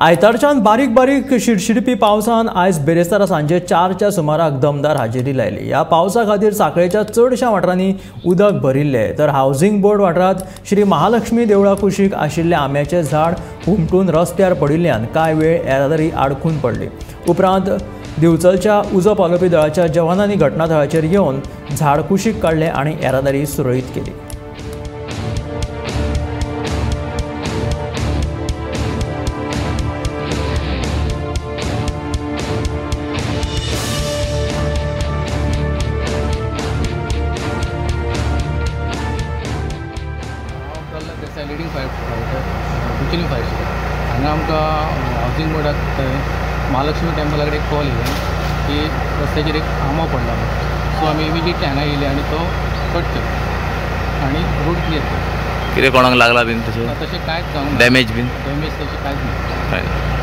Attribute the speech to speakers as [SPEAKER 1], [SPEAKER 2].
[SPEAKER 1] आयतारच्यान बारीक बारीक शिरशिरपी पावसान आयज बेरेस्तारा सांजे 4च्या सुमाराक दमदार हाजेरी लायली। ह्या पावसा खातीर सांखळेच्या चडशा वाठारांनी उदक भरिल्ले, तर हावसिंग बोर्ड वाठारांत श्री महालक्ष्मी देवळा कुशीक आशिल्ले आंब्याचें झाड हुमटून रस्त्यार पडिल्ल्यान कांय वेळ येरादारी आडखून पडली। उपरांत दिवचलच्या उजो पालोवपी दळाच्या जवानांनी घटनाथळाचेर येवन झाड कुशीक काडलें आनी येरादारी सुरळीत केली।
[SPEAKER 2] लिडींग फायर फायर हांगा आमकां हावसिंग बोर्डाक महालक्ष्मी टेम्पला कडेन एक कॉल येयलो की रस्त्याचेर एक आंबो पडला, सो आमी इमिडिएटली हांगा येयले आनी तो कट केलो आनी रोड क्लियर केलो।
[SPEAKER 3] कितें कोणाक लागला बीन तशें
[SPEAKER 2] तशें कांयच जावंक ना,
[SPEAKER 3] डॅमेज बीन
[SPEAKER 2] तशें कांयच ना।